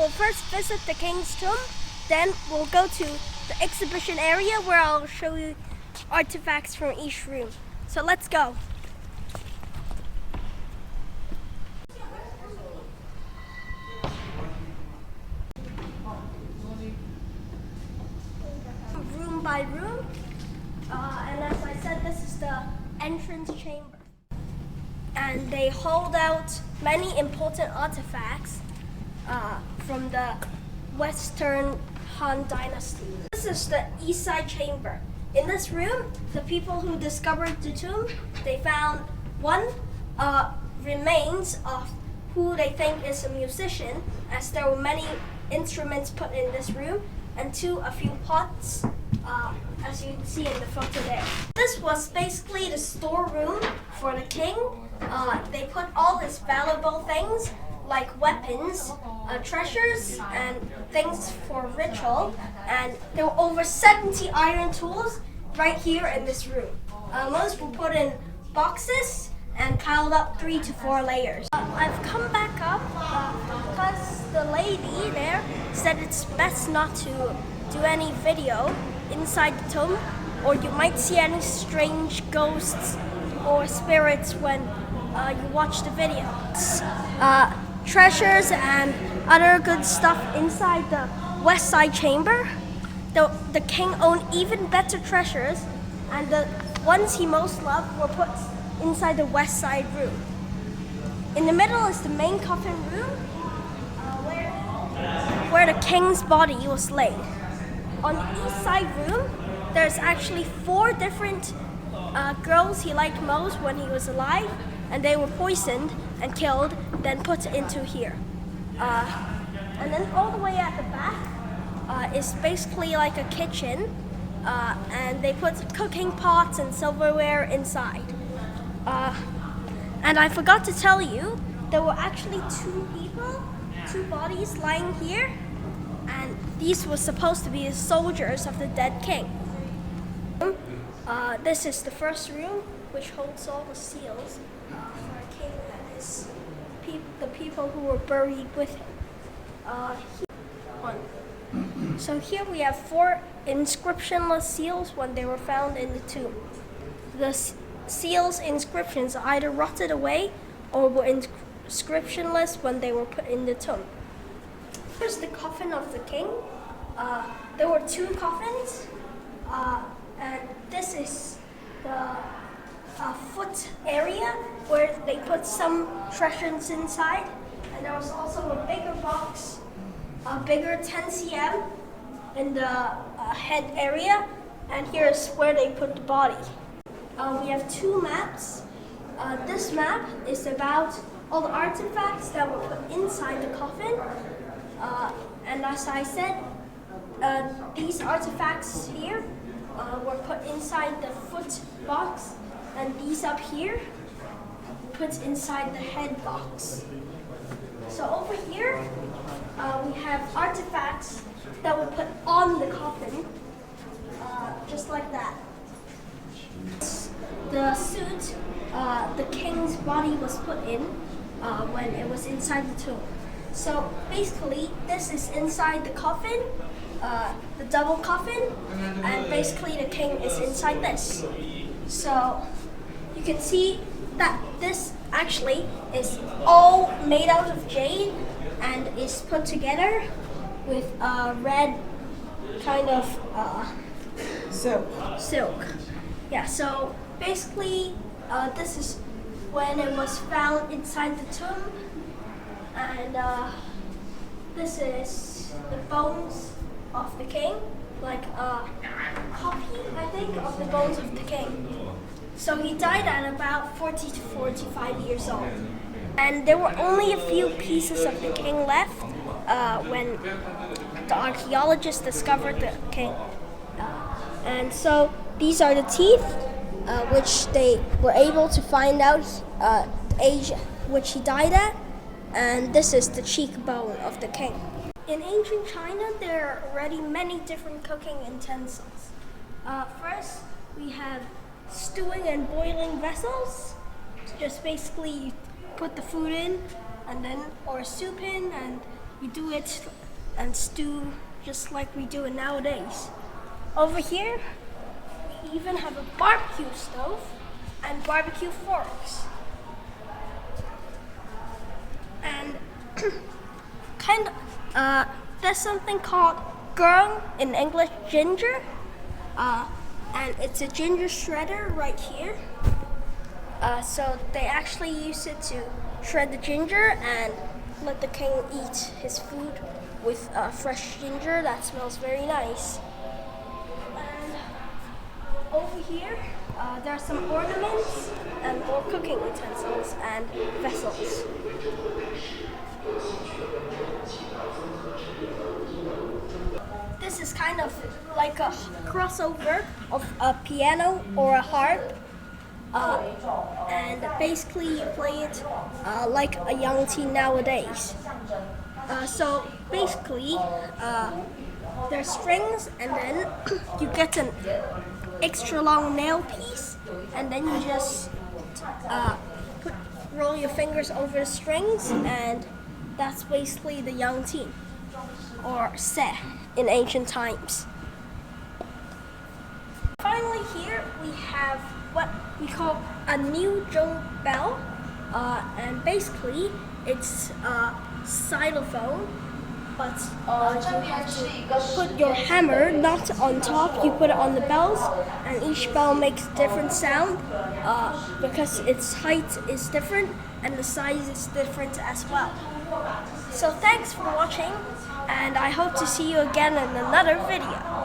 we'll first visit the king's tomb, then we'll go to the exhibition area where I'll show you artifacts from each room. So let's go. Room by room, and as I said, this is the entrance chamber. And they hold out many important artifacts from the Western Han Dynasty. This is the east side chamber. In this room, the people who discovered the tomb, they found one remains of who they think is a musician, as there were many instruments put in this room, and two, a few pots, as you can see in the photo there. This was basically the storeroom for the king. They put all his valuable things, like weapons, treasures, and things for ritual. And there were over 70 iron tools right here in this room. Most were put in boxes and piled up 3 to 4 layers. I've come back up because the lady there said it's best not to do any video inside the tomb, or you might see any strange ghosts or spirits when you watch the video. Treasures and other good stuff inside the west side chamber. The king owned even better treasures, and the ones he most loved were put inside the west side room. In the middle is the main coffin room, where the king's body was laid. On the east side room, there's actually 4 different girls he liked most when he was alive, and they were poisoned and killed, then put into here. And then all the way at the back is basically like a kitchen, and they put cooking pots and silverware inside. And I forgot to tell you, there were actually 2 bodies lying here, and these were supposed to be the soldiers of the dead king. This is the first room, which holds all the seals for a king and the people who were buried with him. So here we have 4 inscriptionless seals when they were found in the tomb. The seals' inscriptions either rotted away or were inscriptionless when they were put in the tomb. Here's the coffin of the king. There were 2 coffins, and this is the foot area where they put some treasures inside. And there was also a bigger box, a bigger 10 cm in the head area, and here's where they put the body. We have 2 maps. This map is about all the artifacts that were put inside the coffin. And as I said, these artifacts here were put inside the foot box, and these up here put inside the head box. So over here, we have artifacts that were put on the coffin, just like that. The suit the king's body was put in when it was inside the tomb. So basically, this is inside the coffin, the double coffin, and basically the king is inside this. So you can see that this actually is all made out of jade and is put together with a red kind of silk. Yeah, so basically this is when it was found inside the tomb, and this is the bones of the king, like a copy, I think, of the bones of the king. So he died at about 40 to 45 years old. And there were only a few pieces of the king left when the archaeologists discovered the king. And so these are the teeth, which they were able to find out the age which he died at. And this is the cheekbone of the king. In ancient China, there are already many different cooking utensils. First, we have stewing and boiling vessels. Just basically you put the food in, and then or soup in, and you do it and stew just like we do it nowadays. Over here, we even have a barbecue stove and barbecue forks. And there's something called gurung, in English ginger, and it's a ginger shredder right here. So they actually use it to shred the ginger and let the king eat his food with fresh ginger that smells very nice. And over here, there are some ornaments and more cooking utensils and vessels. This is kind of like a crossover of a piano or a harp. And basically you play it like a young teen nowadays. So basically, there's strings, and then you get an extra long nail piece, and then you just roll your fingers over the strings, and that's basically the young teen, or se in ancient times. Finally, here we have what we call a new Zhong bell, and basically it's a xylophone, but you have to put your hammer not on top, you put it on the bells, and each bell makes a different sound because its height is different and the size is different as well. So thanks for watching, and I hope to see you again in another video.